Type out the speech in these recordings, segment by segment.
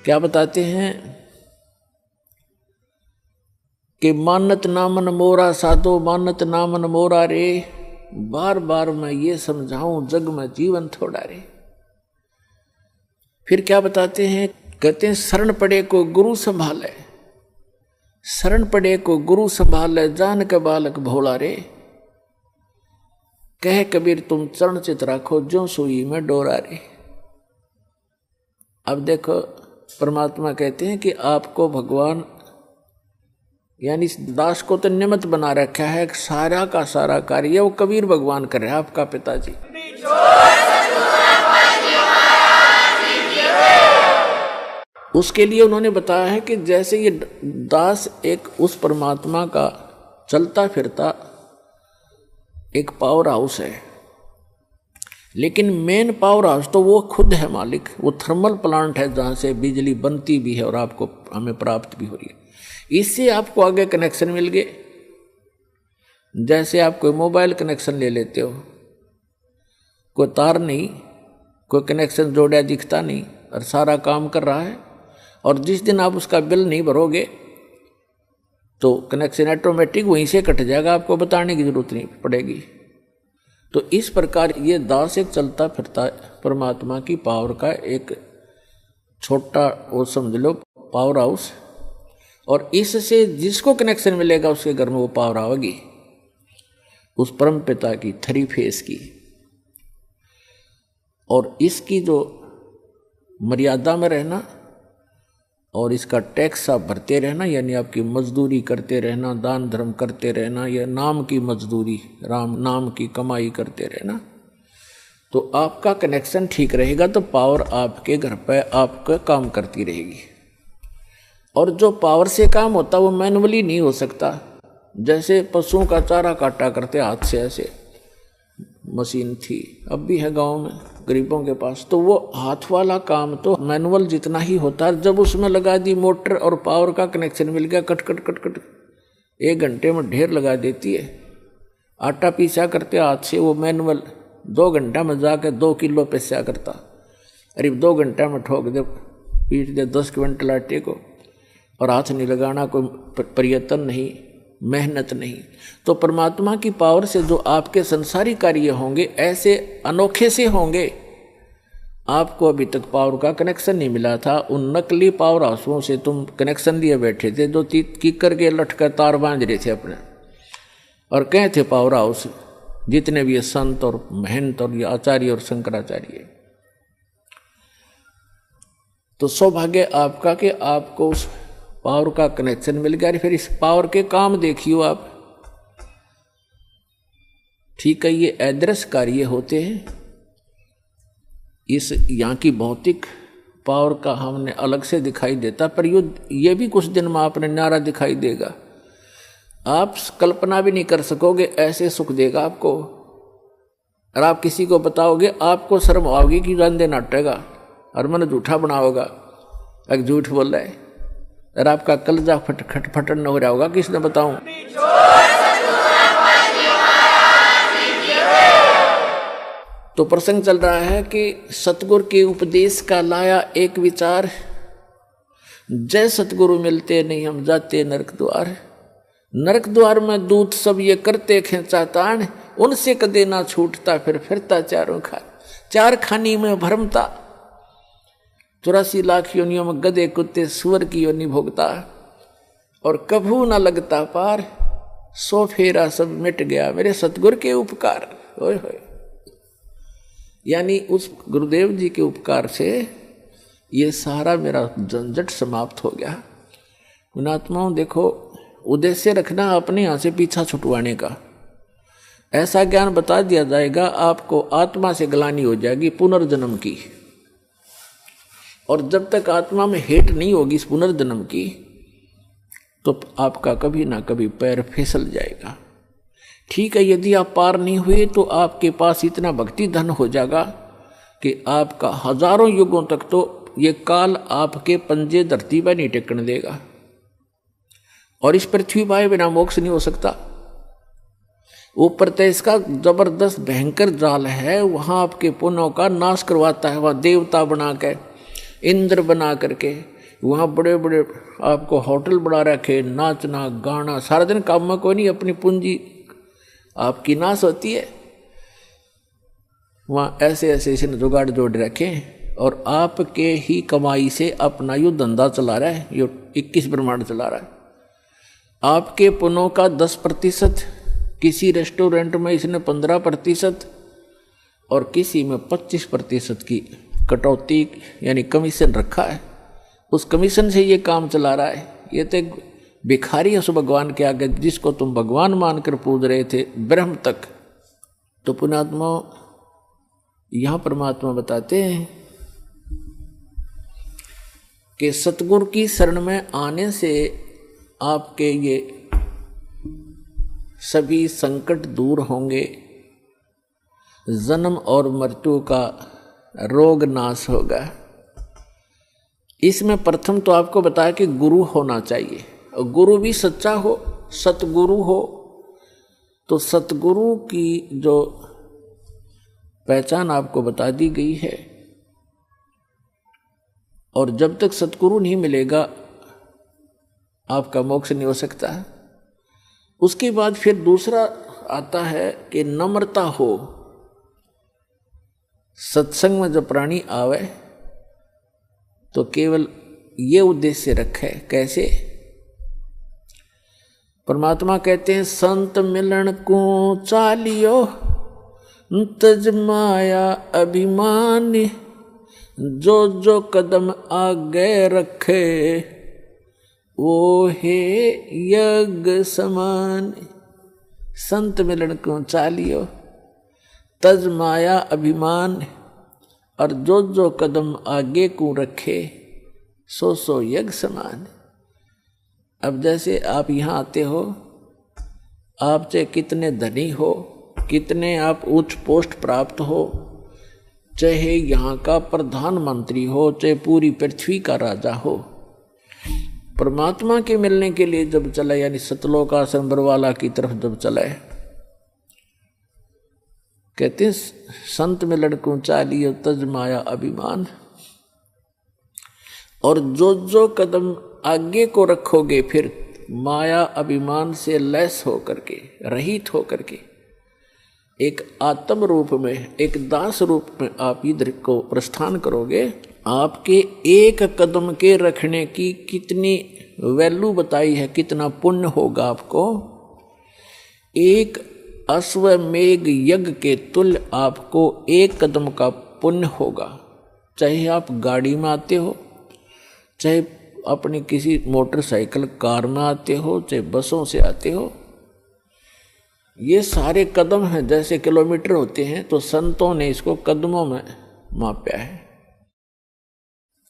क्या बताते हैं कि मानत नामन मोरा साधो मानत नामन मोरा रे, बार बार मैं ये समझाऊं जग में जीवन थोड़ा रे। फिर क्या बताते हैं, कहते हैं शरण पड़े को गुरु संभाले, शरण पड़े को गुरु संभाले, जान के बालक भोला रे। कह कबीर तुम चरण चित राखो, जो सुई में डोरा रे। अब देखो परमात्मा कहते हैं कि आपको भगवान यानी दास को तो निमित्त बना रखा है, सारा का सारा कार्य वो कबीर भगवान कर रहे हैं, आपका पिताजी। उसके लिए उन्होंने बताया है कि जैसे ये दास एक उस परमात्मा का चलता फिरता एक पावर हाउस है, लेकिन मेन पावर हाउस तो वो खुद है मालिक। वो थर्मल प्लांट है जहाँ से बिजली बनती भी है और आपको हमें प्राप्त भी हो रही है। इससे आपको आगे कनेक्शन मिल गए। जैसे आप कोई मोबाइल कनेक्शन ले लेते हो, कोई तार नहीं, कोई कनेक्शन जोड़ा दिखता नहीं और सारा काम कर रहा है, और जिस दिन आप उसका बिल नहीं भरोगे तो कनेक्शन ऑटोमेटिक वहीं से कट जाएगा, आपको बताने की जरूरत नहीं पड़ेगी। तो इस प्रकार ये दास एक चलता फिरता परमात्मा की पावर का एक छोटा वो समझ लो पावर हाउस, और इससे जिसको कनेक्शन मिलेगा उसके घर में वो पावर आएगी, उस परम पिता की थ्री फेस की। और इसकी जो मर्यादा में रहना और इसका टैक्स आप भरते रहना, यानी आपकी मजदूरी करते रहना, दान धर्म करते रहना, या नाम की मजदूरी, राम नाम की कमाई करते रहना, तो आपका कनेक्शन ठीक रहेगा तो पावर आपके घर पे आपका काम करती रहेगी। और जो पावर से काम होता वो मैनुअली नहीं हो सकता। जैसे पशुओं का चारा काटा करते हाथ से, ऐसे मशीन थी, अब भी है गांव में गरीबों के पास, तो वो हाथ वाला काम तो मैनुअल जितना ही होता है। जब उसमें लगा दी मोटर और पावर का कनेक्शन मिल गया, कट कट कट कट 1 घंटे में ढेर लगा देती है। आटा पीसा करते हाथ से, वो मैनुअल 2 घंटा में जाकर 2 किलो पिसा करता। अरे 2 घंटा में ठोक दे, पीट दे 10 क्विंटल आटे को, और हाथ नहीं लगाना, कोई प्रयत्न नहीं, मेहनत नहीं। तो परमात्मा की पावर से जो आपके संसारी कार्य होंगे ऐसे अनोखे से होंगे। आपको अभी तक पावर का कनेक्शन नहीं मिला था, उन नकली पावर हाउसों से तुम कनेक्शन लिए बैठे थे, जो कीकर के लटकर तार बांध रहे थे अपने, और कहे थे पावर हाउस जितने भी संत और महंत और आचार्य और शंकराचार्य। तो सौभाग्य आपका कि आपको उस पावर का कनेक्शन मिल गया। फिर इस पावर के काम देखियो आप, ठीक है, ये अदृश्य कार्य होते हैं। इस यहाँ की भौतिक पावर का हमने अलग से दिखाई देता, पर ये भी कुछ दिन में आपने न्यारा दिखाई देगा। आप कल्पना भी नहीं कर सकोगे, ऐसे सुख देगा आपको। और आप किसी को बताओगे, आपको शर्म आओगी कि जान देना हटेगा और मन झूठा बनाओगा, एक झूठ बोल रहा है, और आपका कलजा फटन हो रहा होगा, किसने बताऊं। तो प्रसंग चल रहा है कि सतगुरु के उपदेश का लाया एक विचार, जय सतगुरु मिलते नहीं हम जाते नरक द्वार। नरक द्वार में दूत सब ये करते खेचा तान, उनसे कदे ना छूटता फिर फिरता चारों खान। 4 खानी में भरमता, 84 लाख योनियों में गधे कुत्ते सुअर की योनि भोगता, और कभू न लगता पार, 100 फेरा सब मिट गया मेरे सतगुरु के उपकार। होय होय, यानी उस गुरुदेव जी के उपकार से ये सारा मेरा झंझट समाप्त हो गया। पुणात्माओं देखो, उद्देश्य रखना अपने यहाँ से पीछा छुटवाने का। ऐसा ज्ञान बता दिया जाएगा, आपको आत्मा से ग्लानि हो जाएगी पुनर्जन्म की, और जब तक आत्मा में हेट नहीं होगी इस पुनर्जन्म की, तो आपका कभी ना कभी पैर फिसल जाएगा। ठीक है, यदि आप पार नहीं हुए तो आपके पास इतना भक्ति धन हो जाएगा कि आपका हजारों युगों तक तो ये काल आपके पंजे धरती पर नहीं टेकने देगा, और इस पृथ्वी पर बिना मोक्ष नहीं हो सकता। ऊपर तो इसका जबरदस्त भयंकर जाल है, वहां आपके पुण्यों का नाश करवाता है। वह देवता बना के, इंद्र बना करके, वहाँ बड़े बड़े आपको होटल बना रखे, नाचना गाना सारा दिन, काम में कोई नहीं, अपनी पूंजी आपकी नाश होती है। वहाँ ऐसे ऐसे इसने जुगाड़ जोड़ रखे और आपके ही कमाई से अपना यो धंधा चला रहा है, यो 21 ब्रह्मांड चला रहा है। आपके पुनों का 10%, किसी रेस्टोरेंट में इसने 15% और किसी में 25% की कटौती यानी कमीशन रखा है। उस कमीशन से ये काम चला रहा है। ये तो एक भिखारी है उस भगवान के आगे, जिसको तुम भगवान मानकर पूज रहे थे ब्रह्म तक। तो पुण्यात्मा यहां परमात्मा बताते हैं कि सतगुरु की शरण में आने से आपके ये सभी संकट दूर होंगे, जन्म और मृत्यु का रोग नाश होगा। इसमें प्रथम तो आपको बताया कि गुरु होना चाहिए, और गुरु भी सच्चा हो, सतगुरु हो। तो सतगुरु की जो पहचान आपको बता दी गई है, और जब तक सतगुरु नहीं मिलेगा आपका मोक्ष नहीं हो सकता है। उसके बाद फिर दूसरा आता है कि नम्रता हो। सत्संग में जब प्राणी आवे तो केवल ये उद्देश्य रखे। कैसे? परमात्मा कहते हैं संत मिलन को चालियो तज माया अभिमान, जो जो कदम आगे रखे वो हे यज्ञ समान। संत मिलन को चालियो तज माया अभिमान, और जो जो कदम आगे को रखे सो सो यज्ञ समान। अब जैसे आप यहाँ आते हो, आप चाहे कितने धनी हो, कितने आप उच्च पोस्ट प्राप्त हो, चाहे यहाँ का प्रधानमंत्री हो, चाहे पूरी पृथ्वी का राजा हो, परमात्मा के मिलने के लिए जब चले, यानी सतलोक आश्रम बरवाला की तरफ जब चले, कहते हैं संत मिलन को चालियो तज माया अभिमान। और जो जो कदम आगे को रखोगे फिर माया अभिमान से लैस होकर के, रहित होकर के, एक आत्म रूप में, एक दास रूप में आप इधर को प्रस्थान करोगे। आपके एक कदम के रखने की कितनी वैल्यू बताई है, कितना पुण्य होगा आपको। एक अश्वमेघ यज्ञ के तुल्य आपको एक कदम का पुण्य होगा। चाहे आप गाड़ी में आते हो, चाहे अपनी किसी मोटरसाइकिल कार में आते हो, चाहे बसों से आते हो, ये सारे कदम हैं, जैसे किलोमीटर होते हैं। तो संतों ने इसको कदमों में मापा है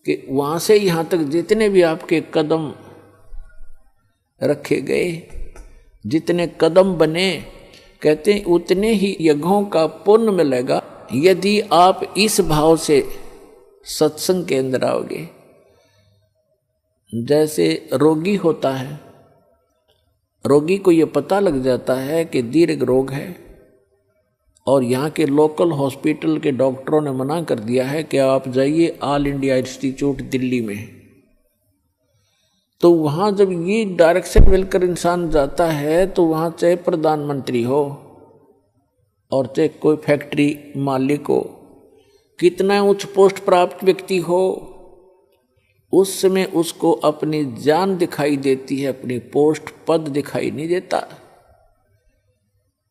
कि वहां से यहां तक जितने भी आपके कदम रखे गए, जितने कदम बने, कहते हैं उतने ही यज्ञों का पुण्य मिलेगा यदि आप इस भाव से सत्संग के अंदर आओगे। जैसे रोगी होता है, रोगी को ये पता लग जाता है कि दीर्घ रोग है, और यहाँ के लोकल हॉस्पिटल के डॉक्टरों ने मना कर दिया है कि आप जाइए ऑल इंडिया इंस्टीट्यूट दिल्ली में। तो वहाँ जब ये डायरेक्शन मिलकर इंसान जाता है, तो वहाँ चाहे प्रधानमंत्री हो और चाहे कोई फैक्ट्री मालिक हो, कितना उच्च पोस्ट प्राप्त व्यक्ति हो, उस समय उसको अपनी जान दिखाई देती है, अपनी पोस्ट पद दिखाई नहीं देता।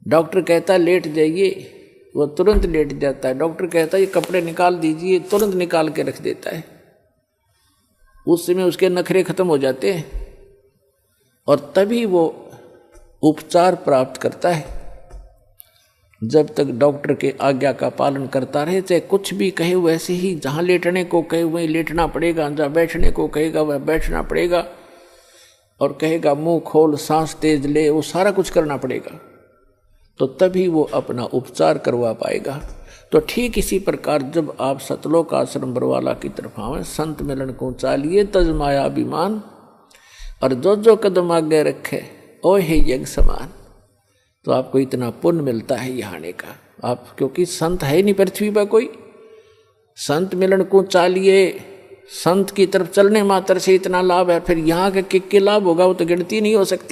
डॉक्टर कहता लेट जाइए, वो तुरंत लेट जाता है। डॉक्टर कहता ये कपड़े निकाल दीजिए, तुरंत निकाल के रख देता है। उस समय उसके नखरे खत्म हो जाते हैं और तभी वो उपचार प्राप्त करता है। जब तक डॉक्टर के आज्ञा का पालन करता रहे, चाहे कुछ भी कहे वैसे ही, जहाँ लेटने को कहे वहीं लेटना पड़ेगा, जहाँ बैठने को कहेगा वह बैठना पड़ेगा, और कहेगा मुंह खोल, सांस तेज ले, वो सारा कुछ करना पड़ेगा। तो तभी वो अपना उपचार करवा पाएगा। तो ठीक इसी प्रकार जब आप सतलोक आश्रम बरवाला की तरफ आवे, संत मिलन को चालिए तज माया अभिमान, और जो जो कदम आगे रखे ओ हे यज्ञ समान। तो आपको इतना पुण्य मिलता है यहाँ आने का। आप क्योंकि संत है नहीं पृथ्वी पर कोई, संत मिलन को चालिए संत की तरफ चलने मात्र से इतना लाभ है, फिर यहाँ के किक के लाभ होगा वो तो गिनती नहीं हो सकती।